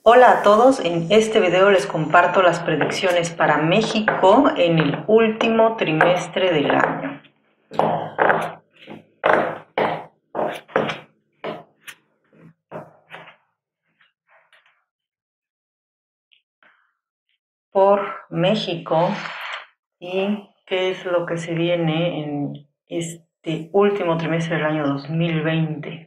Hola a todos, en este video les comparto las predicciones para México en el último trimestre del año. Por México y qué es lo que se viene en este último trimestre del año 2020.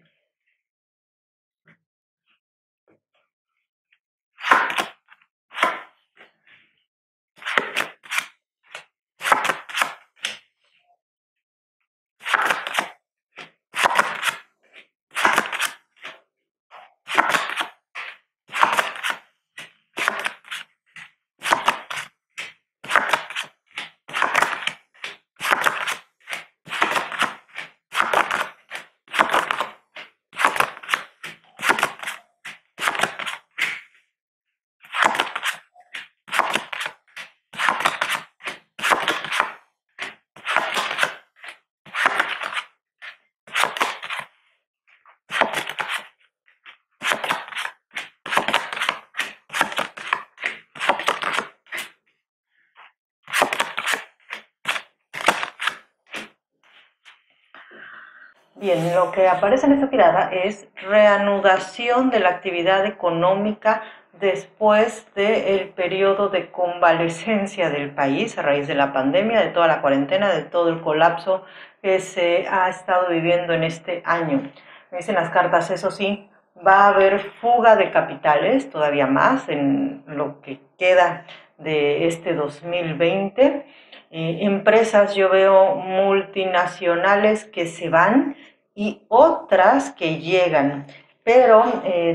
Bien, lo que aparece en esta tirada es reanudación de la actividad económica después del periodo de convalecencia del país a raíz de la pandemia, de toda la cuarentena, de todo el colapso que se ha estado viviendo en este año. Me dicen las cartas, eso sí, va a haber fuga de capitales, todavía más en lo que queda de este 2020. Empresas, yo veo multinacionales que se van y otras que llegan, pero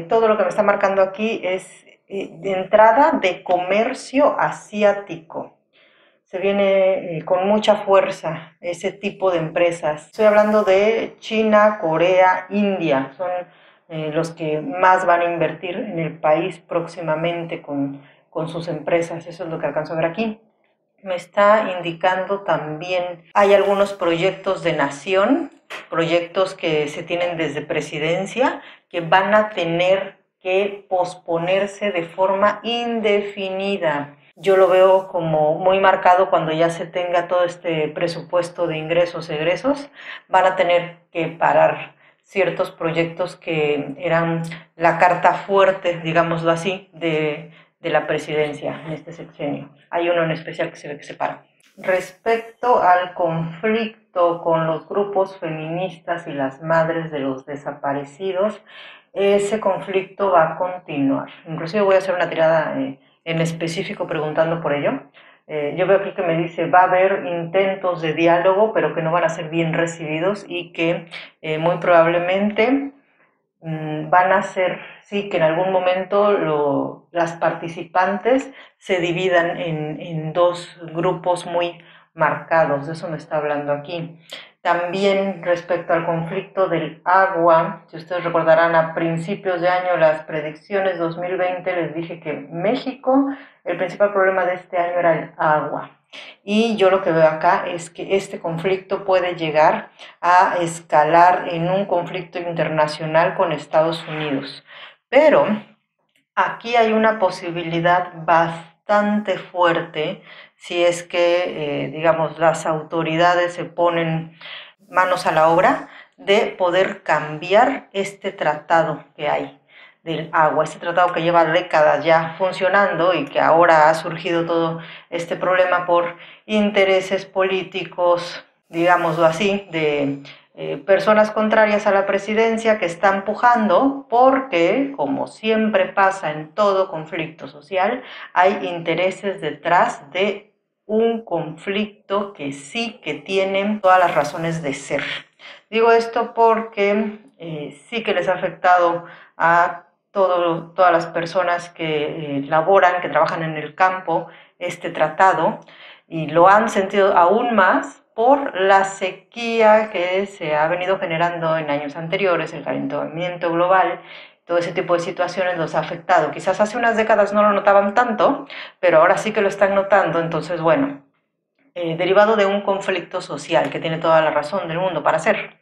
todo lo que me está marcando aquí es de entrada de comercio asiático. Se viene con mucha fuerza ese tipo de empresas. Estoy hablando de China, Corea, India. Son los que más van a invertir en el país próximamente con sus empresas. Eso es lo que alcanzo a ver aquí. Me está indicando también, hay algunos proyectos de nación, proyectos que se tienen desde presidencia, que van a tener que posponerse de forma indefinida. Yo lo veo como muy marcado cuando ya se tenga todo este presupuesto de ingresos e egresos, van a tener que parar ciertos proyectos que eran la carta fuerte, digámoslo así, de la presidencia en este sexenio. Hay uno en especial que se ve que se para. Respecto al conflicto con los grupos feministas y las madres de los desaparecidos, ese conflicto va a continuar. Inclusive voy a hacer una tirada en específico preguntando por ello. Yo veo aquí que me dice va a haber intentos de diálogo, pero que no van a ser bien recibidos y que muy probablemente van a ser, sí, que en algún momento las participantes se dividan en dos grupos muy marcados, de eso me está hablando aquí. También respecto al conflicto del agua, si ustedes recordarán a principios de año las predicciones 2020 les dije que México, el principal problema de este año era el agua. Y yo lo que veo acá es que este conflicto puede llegar a escalar en un conflicto internacional con Estados Unidos. Pero aquí hay una posibilidad bastante fuerte si es que, digamos, las autoridades se ponen manos a la obra de poder cambiar este tratado que hay del agua, este tratado que lleva décadas ya funcionando y que ahora ha surgido todo este problema por intereses políticos, digámoslo así, de personas contrarias a la presidencia que están pujando porque, como siempre pasa en todo conflicto social, hay intereses detrás de un conflicto que sí que tienen todas las razones de ser. Digo esto porque sí que les ha afectado a todas las personas que laboran, que trabajan en el campo, este tratado, y lo han sentido aún más por la sequía que se ha venido generando en años anteriores, el calentamiento global, todo ese tipo de situaciones los ha afectado. Quizás hace unas décadas no lo notaban tanto, pero ahora sí que lo están notando, entonces bueno, derivado de un conflicto social que tiene toda la razón del mundo para ser,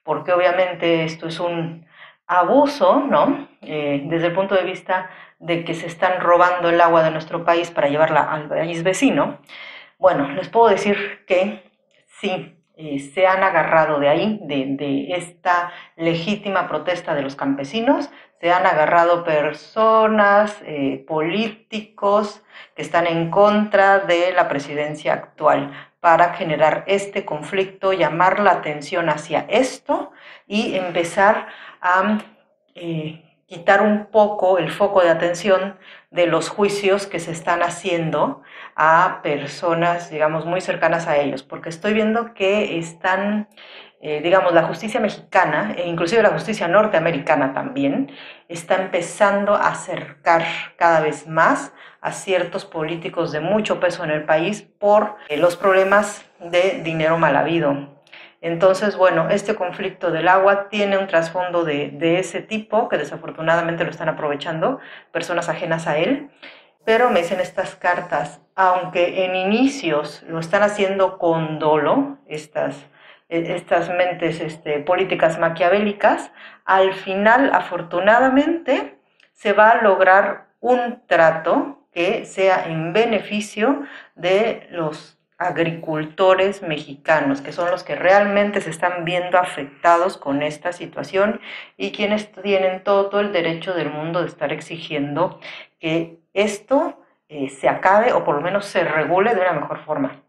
porque obviamente esto es un abuso, ¿no? Desde el punto de vista de que se están robando el agua de nuestro país para llevarla al país vecino. Bueno, les puedo decir que sí, se han agarrado de ahí, de esta legítima protesta de los campesinos, se han agarrado personas, políticos que están en contra de la presidencia actual para generar este conflicto, llamar la atención hacia esto y empezar a quitar un poco el foco de atención de los juicios que se están haciendo a personas, digamos, muy cercanas a ellos, porque estoy viendo que están, digamos, la justicia mexicana, e inclusive la justicia norteamericana también, está empezando a acercar cada vez más a ciertos políticos de mucho peso en el país por los problemas de dinero mal habido. Entonces, bueno, este conflicto del agua tiene un trasfondo de ese tipo, que desafortunadamente lo están aprovechando personas ajenas a él, pero me dicen estas cartas, aunque en inicios lo están haciendo con dolo, estas mentes políticas maquiavélicas, al final, afortunadamente, se va a lograr un trato que sea en beneficio de los agricultores mexicanos, que son los que realmente se están viendo afectados con esta situación y quienes tienen todo el derecho del mundo de estar exigiendo que esto se acabe o por lo menos se regule de una mejor forma.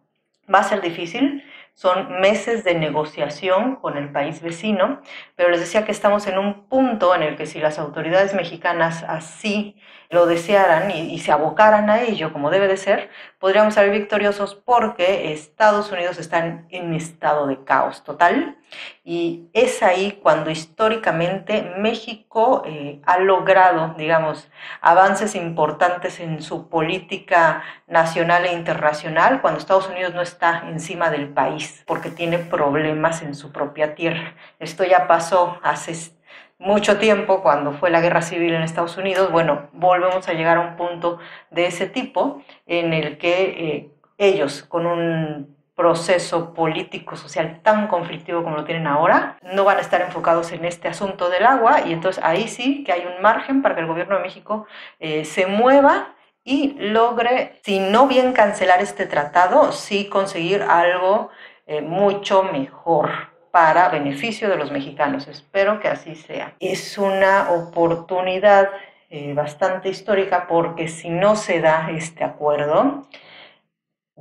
Va a ser difícil, son meses de negociación con el país vecino, pero les decía que estamos en un punto en el que si las autoridades mexicanas así lo desearan y se abocaran a ello como debe de ser, podríamos salir victoriosos porque Estados Unidos está en estado de caos total y es ahí cuando históricamente México ha logrado, digamos, avances importantes en su política nacional e internacional, cuando Estados Unidos no está encima del país porque tiene problemas en su propia tierra. Esto ya pasó hace mucho tiempo cuando fue la guerra civil en Estados Unidos. Bueno, volvemos a llegar a un punto de ese tipo en el que ellos con un proceso político, social tan conflictivo como lo tienen ahora, no van a estar enfocados en este asunto del agua y entonces ahí sí que hay un margen para que el gobierno de México se mueva y logre, si no bien cancelar este tratado, sí conseguir algo mucho mejor para beneficio de los mexicanos. Espero que así sea. Es una oportunidad bastante histórica porque si no se da este acuerdo,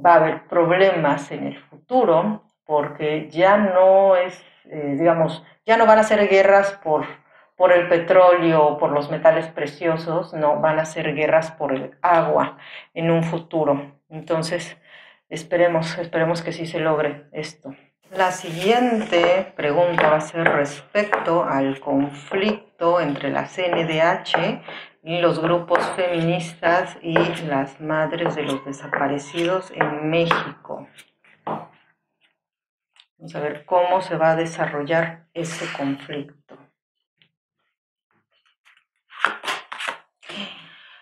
va a haber problemas en el futuro porque ya no es, digamos, ya no van a ser guerras por el petróleo o por los metales preciosos, no, van a ser guerras por el agua en un futuro. Entonces, esperemos que sí se logre esto. La siguiente pregunta va a ser respecto al conflicto entre la CNDH y los grupos feministas y las madres de los desaparecidos en México. Vamos a ver cómo se va a desarrollar ese conflicto.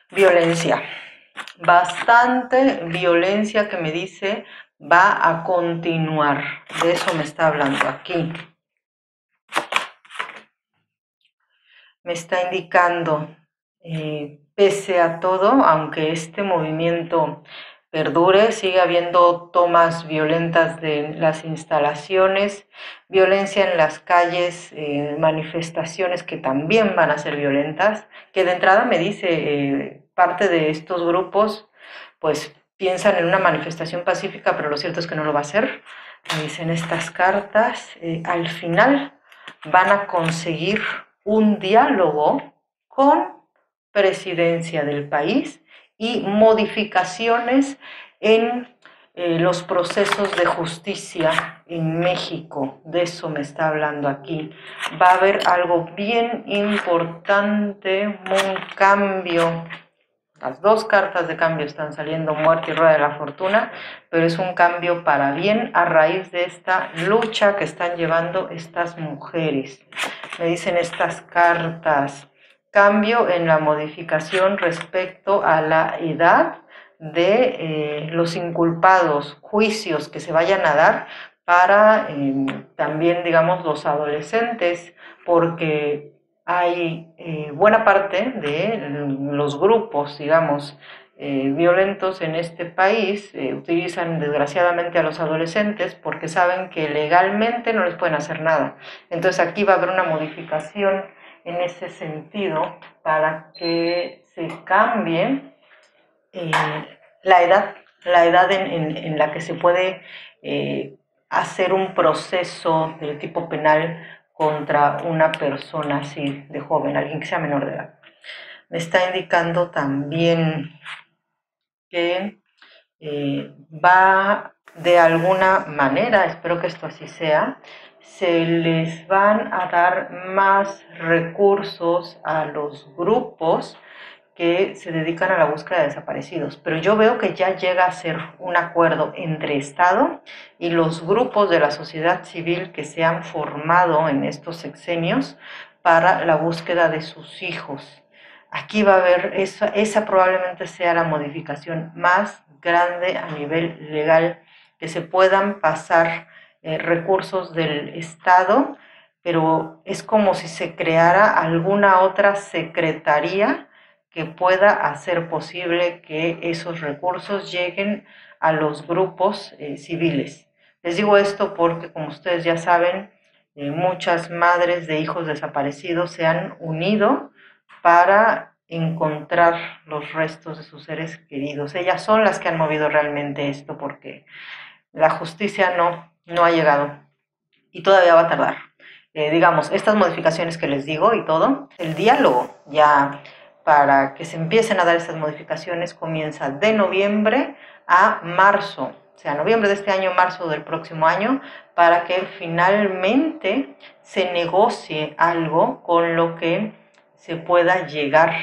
Violencia. Bastante violencia que me dice va a continuar. De eso me está hablando aquí. Me está indicando, pese a todo, aunque este movimiento perdure, sigue habiendo tomas violentas de las instalaciones, violencia en las calles, manifestaciones que también van a ser violentas, que de entrada me dice parte de estos grupos, pues piensan en una manifestación pacífica, pero lo cierto es que no lo va a hacer. Me dicen estas cartas, al final van a conseguir un diálogo con presidencia del país y modificaciones en los procesos de justicia en México. De eso me está hablando aquí. Va a haber algo bien importante, un cambio. Las dos cartas de cambio están saliendo, muerte y rueda de la fortuna, pero es un cambio para bien a raíz de esta lucha que están llevando estas mujeres. Me dicen estas cartas, cambio en la modificación respecto a la edad de los inculpados, juicios que se vayan a dar para también, digamos, los adolescentes, porque hay buena parte de los grupos, digamos, violentos en este país utilizan desgraciadamente a los adolescentes porque saben que legalmente no les pueden hacer nada. Entonces aquí va a haber una modificación en ese sentido para que se cambie eh, la edad en la que se puede hacer un proceso de tipo penal contra una persona así de joven, alguien que sea menor de edad. Me está indicando también que va de alguna manera, espero que esto así sea, se les van a dar más recursos a los grupos que se dedican a la búsqueda de desaparecidos, pero yo veo que ya llega a ser un acuerdo entre Estado y los grupos de la sociedad civil que se han formado en estos sexenios para la búsqueda de sus hijos. Aquí va a haber, esa probablemente sea la modificación más grande a nivel legal, que se puedan pasar recursos del Estado, pero es como si se creara alguna otra secretaría que pueda hacer posible que esos recursos lleguen a los grupos civiles. Les digo esto porque, como ustedes ya saben, muchas madres de hijos desaparecidos se han unido para encontrar los restos de sus seres queridos. Ellas son las que han movido realmente esto porque la justicia no ha llegado y todavía va a tardar. Digamos, estas modificaciones que les digo y todo, el diálogo ya para que se empiecen a dar estas modificaciones comienza de noviembre a marzo, o sea, noviembre de este año, marzo del próximo año, para que finalmente se negocie algo con lo que se pueda llegar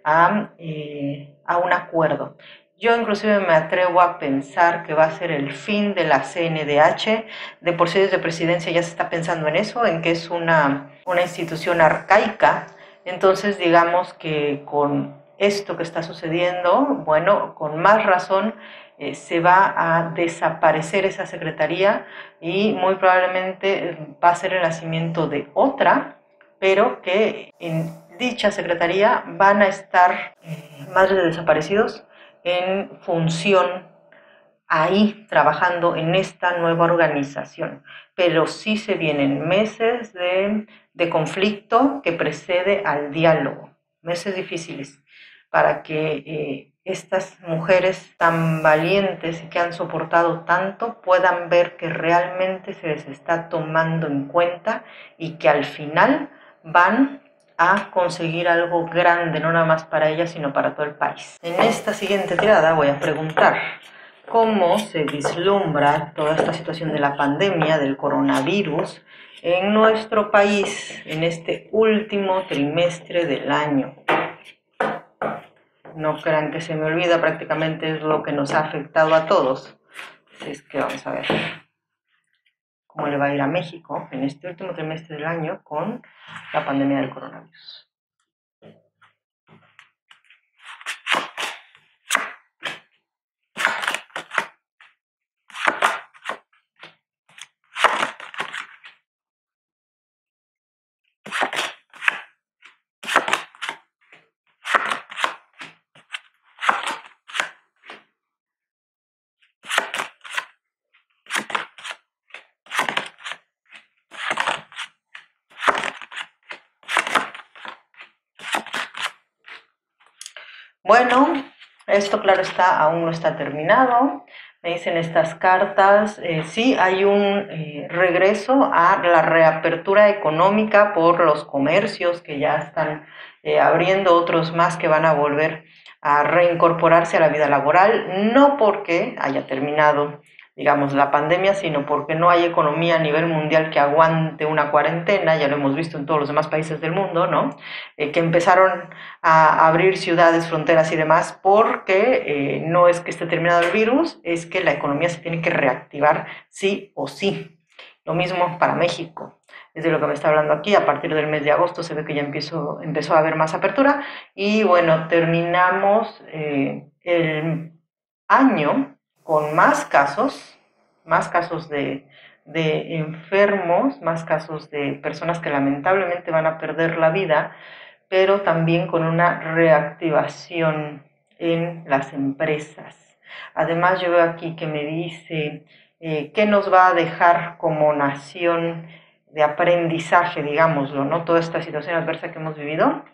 a un acuerdo. Yo inclusive me atrevo a pensar que va a ser el fin de la CNDH. De por sí desde presidencia ya se está pensando en eso, en que es una institución arcaica. Entonces digamos que con esto que está sucediendo, bueno, con más razón se va a desaparecer esa secretaría y muy probablemente va a ser el nacimiento de otra, pero que en dicha secretaría van a estar madres de desaparecidos en función ahí trabajando en esta nueva organización. Pero sí se vienen meses de conflicto que precede al diálogo, meses difíciles para que estas mujeres tan valientes y que han soportado tanto puedan ver que realmente se les está tomando en cuenta y que al final van a conseguir algo grande, no nada más para ellas, sino para todo el país. En esta siguiente tirada voy a preguntar cómo se vislumbra toda esta situación de la pandemia, del coronavirus, en nuestro país en este último trimestre del año. No crean que se me olvida, prácticamente es lo que nos ha afectado a todos. Así es que vamos a ver cómo le va a ir a México en este último trimestre del año con la pandemia del coronavirus. Bueno, esto claro está, aún no está terminado. Me dicen estas cartas, sí hay un regreso a la reapertura económica por los comercios que ya están abriendo, otros más que van a volver a reincorporarse a la vida laboral, no porque haya terminado, digamos, la pandemia, sino porque no hay economía a nivel mundial que aguante una cuarentena, ya lo hemos visto en todos los demás países del mundo, ¿no? Que empezaron a abrir ciudades, fronteras y demás, porque no es que esté terminado el virus, es que la economía se tiene que reactivar sí o sí. Lo mismo para México, es de lo que me está hablando aquí. A partir del mes de agosto se ve que ya empezó a haber más apertura y bueno, terminamos el año con más casos de enfermos, más casos de personas que lamentablemente van a perder la vida, pero también con una reactivación en las empresas. Además, yo veo aquí que me dice qué nos va a dejar como nación de aprendizaje, digámoslo, ¿no? Toda esta situación adversa que hemos vivido,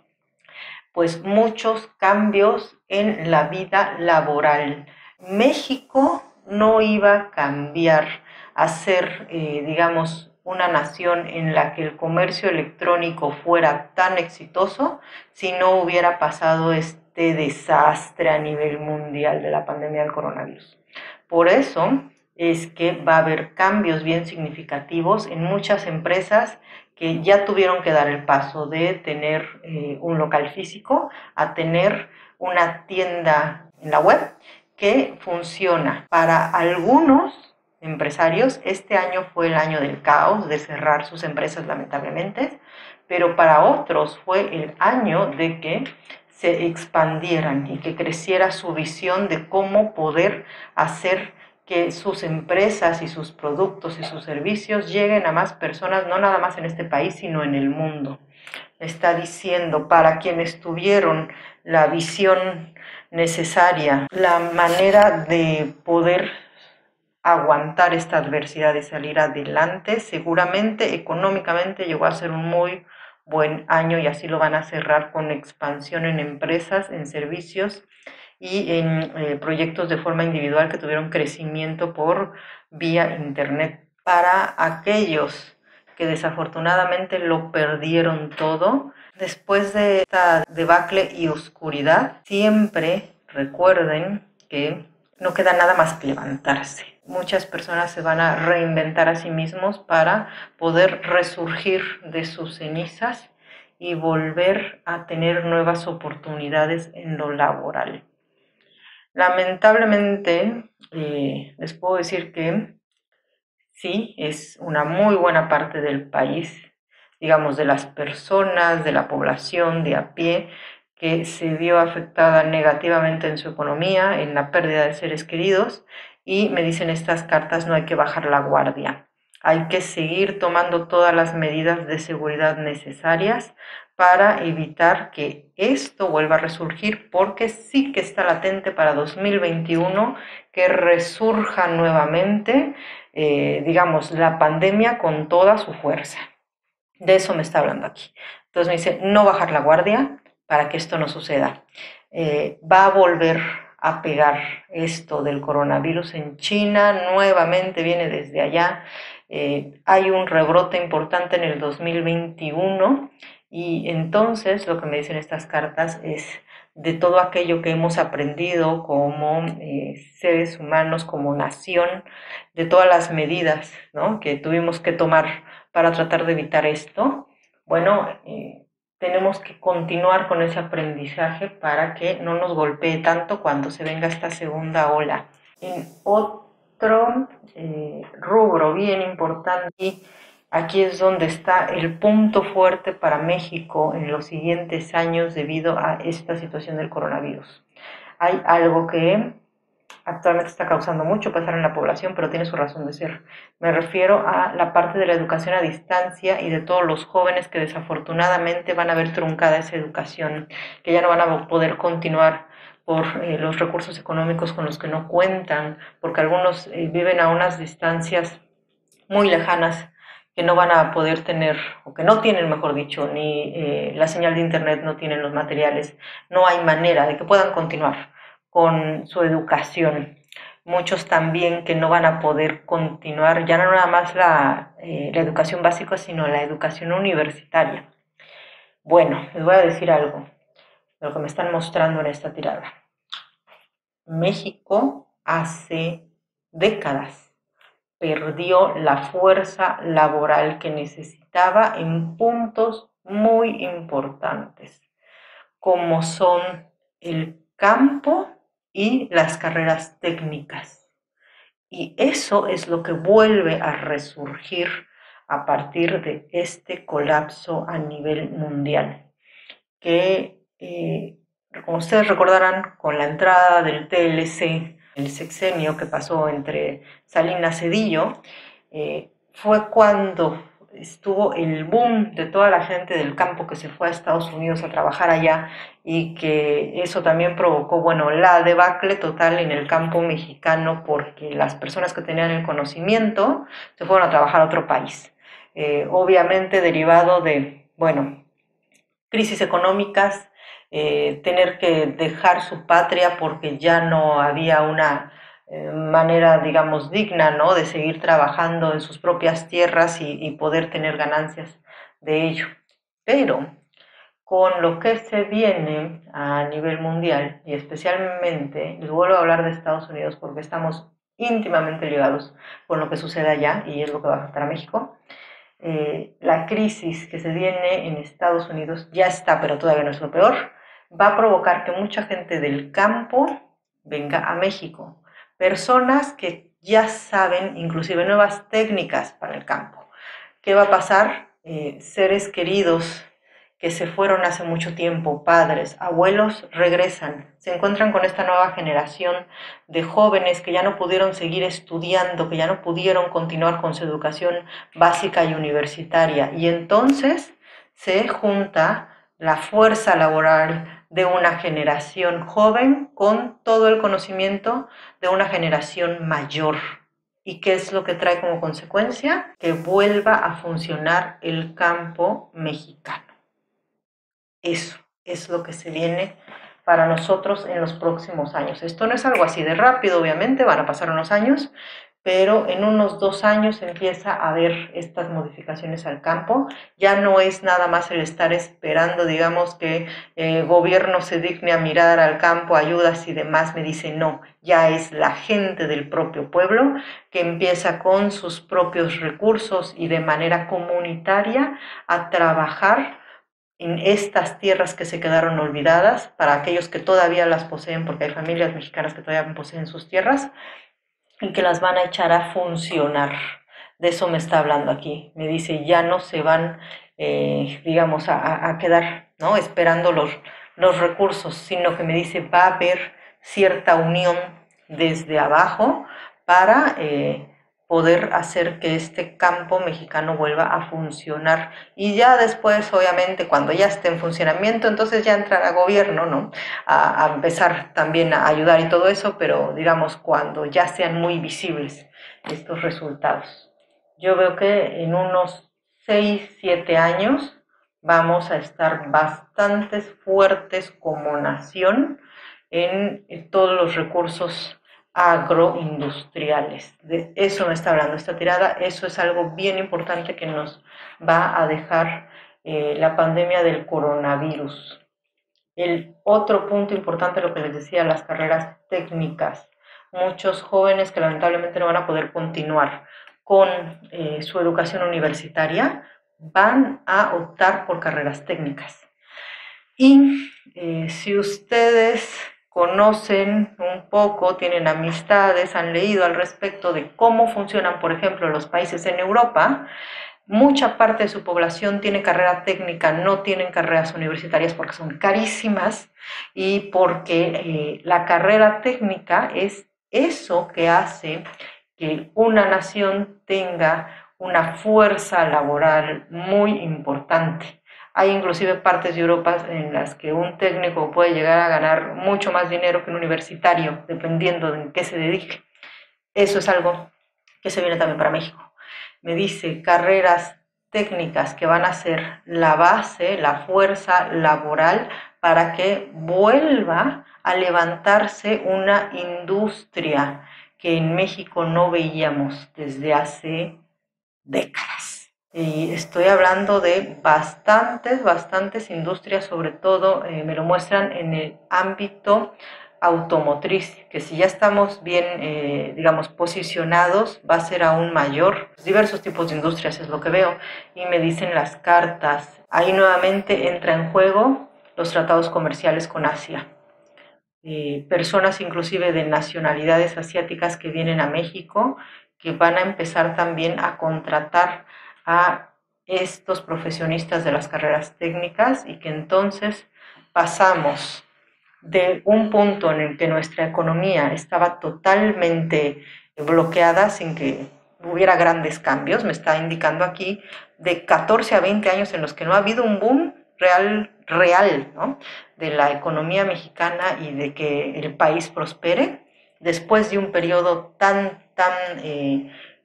pues muchos cambios en la vida laboral. México no iba a cambiar a ser, digamos, una nación en la que el comercio electrónico fuera tan exitoso si no hubiera pasado este desastre a nivel mundial de la pandemia del coronavirus. Por eso es que va a haber cambios bien significativos en muchas empresas que ya tuvieron que dar el paso de tener un local físico a tener una tienda en la web que funciona. Para algunos empresarios, este año fue el año del caos, de cerrar sus empresas lamentablemente, pero para otros fue el año de que se expandieran y que creciera su visión de cómo poder hacer que sus empresas y sus productos y sus servicios lleguen a más personas, no nada más en este país, sino en el mundo. Está diciendo, para quienes tuvieron la visión necesaria, la manera de poder aguantar esta adversidad y salir adelante, seguramente económicamente llegó a ser un muy buen año y así lo van a cerrar con expansión en empresas, en servicios y en proyectos de forma individual que tuvieron crecimiento por vía internet. Para aquellos que desafortunadamente lo perdieron todo, después de esta debacle y oscuridad, siempre recuerden que no queda nada más que levantarse. Muchas personas se van a reinventar a sí mismos para poder resurgir de sus cenizas y volver a tener nuevas oportunidades en lo laboral. Lamentablemente, les puedo decir que sí, es una muy buena parte del país, digamos, de las personas, de la población de a pie, que se vio afectada negativamente en su economía, en la pérdida de seres queridos, y me dicen estas cartas, no hay que bajar la guardia. Hay que seguir tomando todas las medidas de seguridad necesarias para evitar que esto vuelva a resurgir, porque sí que está latente para 2021 que resurja nuevamente, digamos, la pandemia con toda su fuerza. De eso me está hablando aquí. Entonces me dice, no bajar la guardia para que esto no suceda. Va a volver a pegar esto del coronavirus en China, nuevamente viene desde allá. Hay un rebrote importante en el 2021 y entonces lo que me dicen estas cartas es de todo aquello que hemos aprendido como seres humanos, como nación, de todas las medidas, ¿no?, que tuvimos que tomar para tratar de evitar esto. Bueno, tenemos que continuar con ese aprendizaje para que no nos golpee tanto cuando se venga esta segunda ola. En otro rubro bien importante, y aquí es donde está el punto fuerte para México en los siguientes años debido a esta situación del coronavirus. Hay algo que actualmente está causando mucho pesar en la población, pero tiene su razón de ser. Me refiero a la parte de la educación a distancia y de todos los jóvenes que desafortunadamente van a ver truncada esa educación, que ya no van a poder continuar por los recursos económicos con los que no cuentan, porque algunos viven a unas distancias muy lejanas que no van a poder tener, o que no tienen, mejor dicho, ni la señal de internet, no tienen los materiales, no hay manera de que puedan continuar con su educación. Muchos también que no van a poder continuar, ya no nada más la educación básica, sino la educación universitaria. Bueno, les voy a decir algo de lo que me están mostrando en esta tirada. México hace décadas perdió la fuerza laboral que necesitaba en puntos muy importantes, como son el campo y las carreras técnicas. Y eso es lo que vuelve a resurgir a partir de este colapso a nivel mundial, que, como ustedes recordarán, con la entrada del TLC, el sexenio que pasó entre Salinas Cedillo, fue cuando estuvo el boom de toda la gente del campo que se fue a Estados Unidos a trabajar allá y que eso también provocó, bueno, la debacle total en el campo mexicano porque las personas que tenían el conocimiento se fueron a trabajar a otro país. Obviamente derivado de, bueno, crisis económicas, tener que dejar su patria porque ya no había una manera, digamos, digna, ¿no?, de seguir trabajando en sus propias tierras y poder tener ganancias de ello. Pero con lo que se viene a nivel mundial, y especialmente, les vuelvo a hablar de Estados Unidos porque estamos íntimamente ligados con lo que sucede allá y es lo que va a afectar a México. La crisis que se viene en Estados Unidos ya está, pero todavía no es lo peor, va a provocar que mucha gente del campo venga a México. Personas que ya saben, inclusive nuevas técnicas para el campo. ¿Qué va a pasar? Seres queridos que se fueron hace mucho tiempo, padres, abuelos, regresan, se encuentran con esta nueva generación de jóvenes que ya no pudieron seguir estudiando, que ya no pudieron continuar con su educación básica y universitaria. Y entonces se junta la fuerza laboral de una generación joven con todo el conocimiento de una generación mayor. ¿Y qué es lo que trae como consecuencia? Que vuelva a funcionar el campo mexicano. Eso es lo que se viene para nosotros en los próximos años. Esto no es algo así de rápido, obviamente, van a pasar unos años, pero en unos 2 años empieza a haber estas modificaciones al campo. Ya no es nada más el estar esperando, digamos, que el gobierno se digne a mirar al campo, ayudas y demás. Me dice, no, ya es la gente del propio pueblo que empieza con sus propios recursos y de manera comunitaria a trabajar en estas tierras que se quedaron olvidadas, para aquellos que todavía las poseen, porque hay familias mexicanas que todavía poseen sus tierras, y que las van a echar a funcionar. De eso me está hablando aquí. Me dice, ya no se van, digamos, a quedar, ¿no?, esperando los recursos, sino que me dice, va a haber cierta unión desde abajo para poder hacer que este campo mexicano vuelva a funcionar. Y ya después, obviamente, cuando ya esté en funcionamiento, entonces ya entrará gobierno, ¿no?, a empezar también a ayudar y todo eso, pero digamos cuando ya sean muy visibles estos resultados. Yo veo que en unos 6, 7 años vamos a estar bastante fuertes como nación en todos los recursos agroindustriales. De eso me está hablando esta tirada. Eso es algo bien importante que nos va a dejar la pandemia del coronavirus. El otro punto importante, lo que les decía, las carreras técnicas. Muchos jóvenes que lamentablemente no van a poder continuar con su educación universitaria van a optar por carreras técnicas. Y si ustedes conocen un poco, tienen amistades, han leído al respecto de cómo funcionan, por ejemplo, los países en Europa, mucha parte de su población tiene carrera técnica, no tienen carreras universitarias porque son carísimas y porque la carrera técnica es eso que hace que una nación tenga una fuerza laboral muy importante. Hay inclusive partes de Europa en las que un técnico puede llegar a ganar mucho más dinero que un universitario, dependiendo de en qué se dedique. Eso es algo que se viene también para México. Me dice carreras técnicas que van a ser la base, la fuerza laboral para que vuelva a levantarse una industria que en México no veíamos desde hace décadas. Y estoy hablando de bastantes industrias, sobre todo me lo muestran en el ámbito automotriz, que si ya estamos bien, digamos, posicionados, va a ser aún mayor. Diversos tipos de industrias es lo que veo, y me dicen las cartas. Ahí nuevamente entra en juego los tratados comerciales con Asia. Personas inclusive de nacionalidades asiáticas que vienen a México, que van a empezar también a contratar a estos profesionistas de las carreras técnicas y que entonces pasamos de un punto en el que nuestra economía estaba totalmente bloqueada sin que hubiera grandes cambios, me está indicando aquí, de 14 a 20 años en los que no ha habido un boom real, ¿no?, de la economía mexicana y de que el país prospere, después de un periodo tan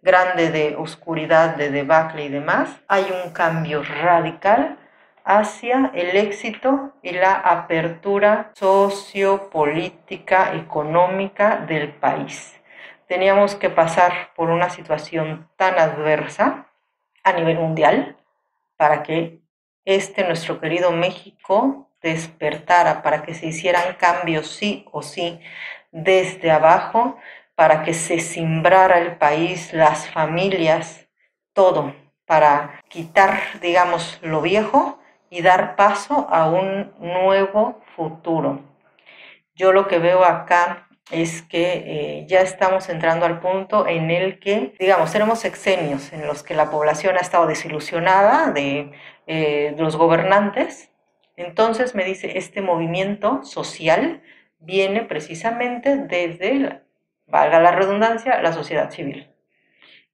grande de oscuridad, de debacle y demás, hay un cambio radical hacia el éxito y la apertura sociopolítica, económica del país. Teníamos que pasar por una situación tan adversa a nivel mundial para que nuestro querido México despertara, para que se hicieran cambios sí o sí desde abajo, para que se simbrara el país, las familias, todo, para quitar, digamos, lo viejo y dar paso a un nuevo futuro. Yo lo que veo acá es que ya estamos entrando al punto en el que, digamos, tenemos sexenios en los que la población ha estado desilusionada de los gobernantes. Entonces me dice, este movimiento social viene precisamente desde, valga la redundancia, la sociedad civil.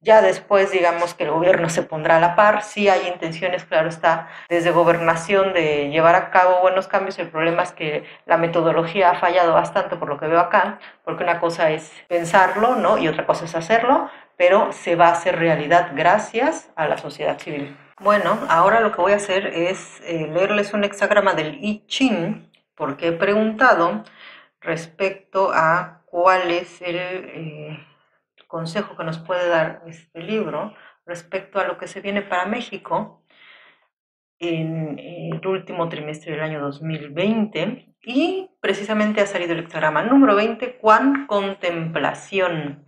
Ya después, digamos que el gobierno se pondrá a la par, sí hay intenciones, claro está, desde gobernación de llevar a cabo buenos cambios. El problema es que la metodología ha fallado bastante por lo que veo acá, porque una cosa es pensarlo, ¿no?, y otra cosa es hacerlo, pero se va a hacer realidad gracias a la sociedad civil. Bueno, ahora lo que voy a hacer es leerles un hexagrama del I Ching, porque he preguntado respecto a cuál es el consejo que nos puede dar este libro respecto a lo que se viene para México en el último trimestre del año 2020, y precisamente ha salido el hexagrama número 20, Quan Contemplación,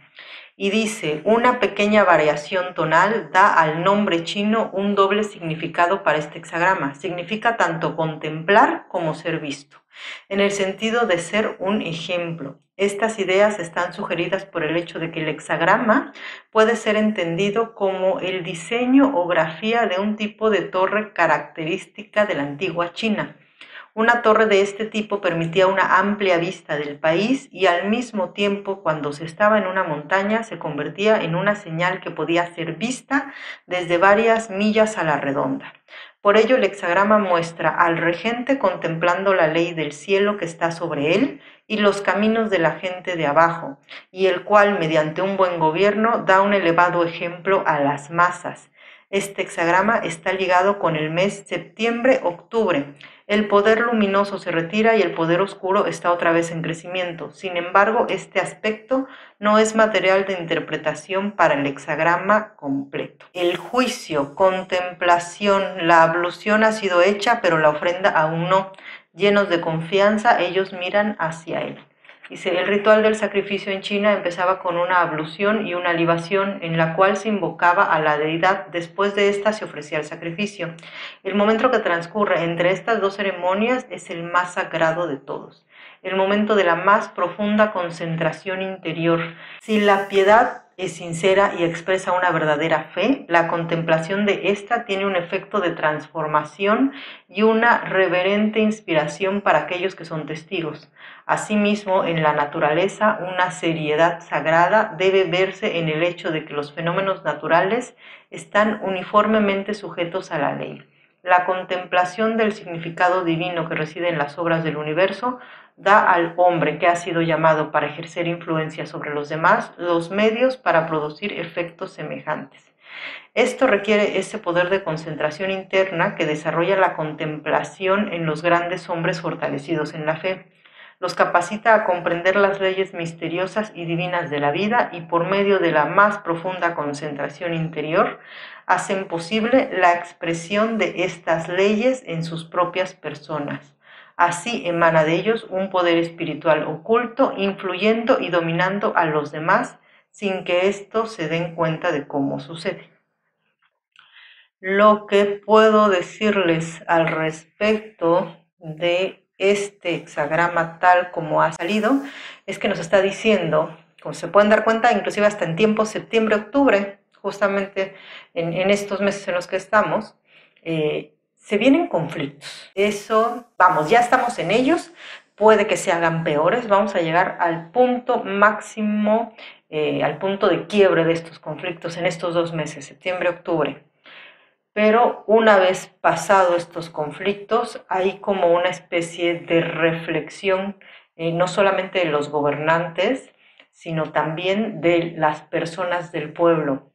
y dice, una pequeña variación tonal da al nombre chino un doble significado para este hexagrama. Significa tanto contemplar como ser visto, en el sentido de ser un ejemplo. Estas ideas están sugeridas por el hecho de que el hexagrama puede ser entendido como el diseño o grafía de un tipo de torre característica de la antigua China. Una torre de este tipo permitía una amplia vista del país y al mismo tiempo, cuando se estaba en una montaña, se convertía en una señal que podía ser vista desde varias millas a la redonda. Por ello, el hexagrama muestra al regente contemplando la ley del cielo que está sobre él y los caminos de la gente de abajo, y el cual, mediante un buen gobierno, da un elevado ejemplo a las masas. Este hexagrama está ligado con el mes septiembre-octubre. El poder luminoso se retira y el poder oscuro está otra vez en crecimiento. Sin embargo, este aspecto no es material de interpretación para el hexagrama completo. El juicio, contemplación, la ablución ha sido hecha, pero la ofrenda aún no. Llenos de confianza, ellos miran hacia él. Dice, el ritual del sacrificio en China empezaba con una ablución y una libación en la cual se invocaba a la deidad. Después de esta se ofrecía el sacrificio. El momento que transcurre entre estas dos ceremonias es el más sagrado de todos, el momento de la más profunda concentración interior. Si la piedad es sincera y expresa una verdadera fe, la contemplación de esta tiene un efecto de transformación y una reverente inspiración para aquellos que son testigos. Asimismo, en la naturaleza, una seriedad sagrada debe verse en el hecho de que los fenómenos naturales están uniformemente sujetos a la ley. La contemplación del significado divino que reside en las obras del universo da al hombre, que ha sido llamado para ejercer influencia sobre los demás, los medios para producir efectos semejantes. Esto requiere ese poder de concentración interna que desarrolla la contemplación en los grandes hombres fortalecidos en la fe. Los capacita a comprender las leyes misteriosas y divinas de la vida, y por medio de la más profunda concentración interior hacen posible la expresión de estas leyes en sus propias personas. Así emana de ellos un poder espiritual oculto, influyendo y dominando a los demás sin que éstos se den cuenta de cómo sucede. Lo que puedo decirles al respecto de este hexagrama tal como ha salido es que nos está diciendo, como se pueden dar cuenta, inclusive hasta en tiempos septiembre-octubre, justamente en estos meses en los que estamos, se vienen conflictos. Eso, vamos, ya estamos en ellos, puede que se hagan peores, vamos a llegar al punto máximo al punto de quiebre de estos conflictos en estos 2 meses, septiembre-octubre. Pero una vez pasado estos conflictos, hay como una especie de reflexión, no solamente de los gobernantes, sino también de las personas del pueblo.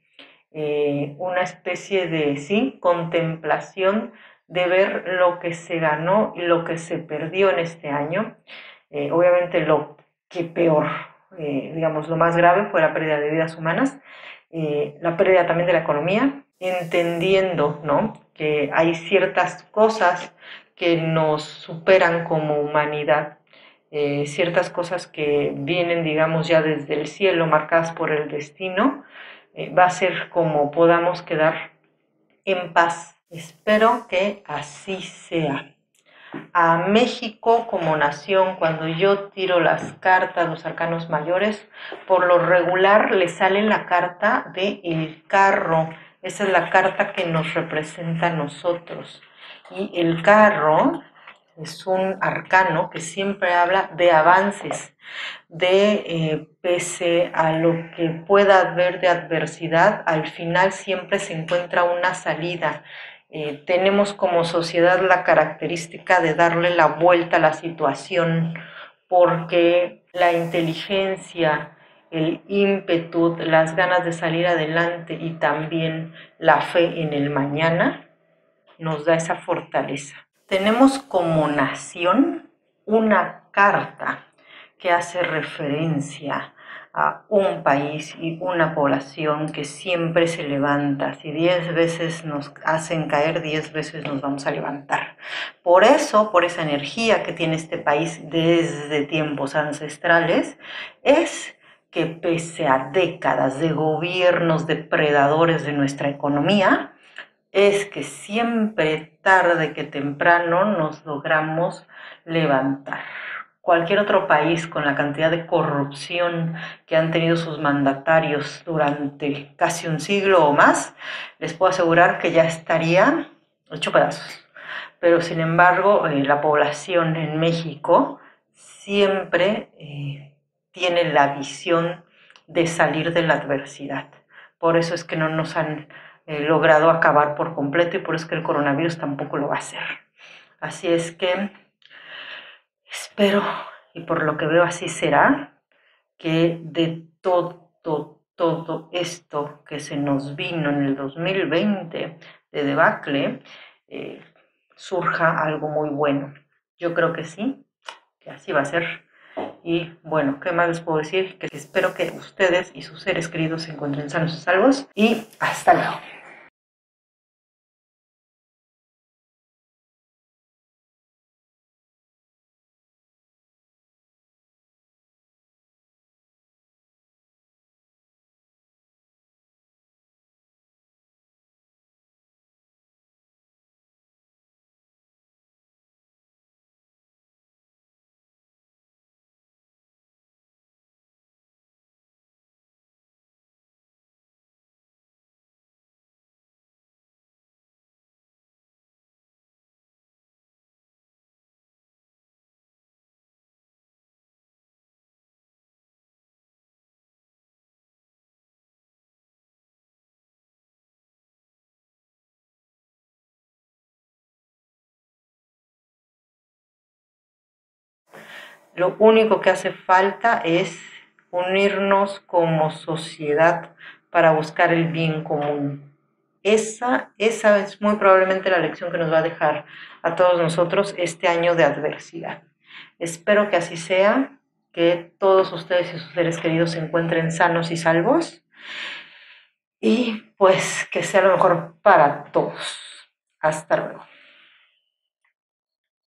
Una especie de, sí, contemplación de ver lo que se ganó y lo que se perdió en este año. Obviamente lo que peor, digamos, lo más grave fue la pérdida de vidas humanas, la pérdida también de la economía, entendiendo, ¿no?, que hay ciertas cosas que nos superan como humanidad, ciertas cosas que vienen, digamos, ya desde el cielo, marcadas por el destino. Va a ser como podamos quedar en paz. Espero que así sea. A México como nación, cuando yo tiro las cartas, los arcanos mayores, por lo regular le sale la carta de el carro. Esa es la carta que nos representa a nosotros. Y el carro es un arcano que siempre habla de avances, de pese a lo que pueda haber de adversidad, al final siempre se encuentra una salida. Tenemos como sociedad la característica de darle la vuelta a la situación, porque la inteligencia, el ímpetu, las ganas de salir adelante y también la fe en el mañana nos da esa fortaleza. Tenemos como nación una carta que hace referencia a un país y una población que siempre se levanta. Si 10 veces nos hacen caer, 10 veces nos vamos a levantar. Por eso, por esa energía que tiene este país desde tiempos ancestrales, es que pese a décadas de gobiernos depredadores de nuestra economía, es que siempre, tarde que temprano, nos logramos levantar. Cualquier otro país con la cantidad de corrupción que han tenido sus mandatarios durante casi un siglo o más, les puedo asegurar que ya estaría hecho pedazos. Pero sin embargo, la población en México siempre tiene la visión de salir de la adversidad. Por eso es que no nos han logrado acabar por completo y por eso es que el coronavirus tampoco lo va a hacer. Así es que espero, y por lo que veo así será, que de todo esto que se nos vino en el 2020 de debacle, surja algo muy bueno. Yo creo que sí, que así va a ser. Y bueno, ¿qué más les puedo decir? Que espero que ustedes y sus seres queridos se encuentren sanos y salvos. Y hasta luego. Lo único que hace falta es unirnos como sociedad para buscar el bien común. Esa es muy probablemente la lección que nos va a dejar a todos nosotros este año de adversidad. Espero que así sea, que todos ustedes y sus seres queridos se encuentren sanos y salvos y pues que sea lo mejor para todos. Hasta luego.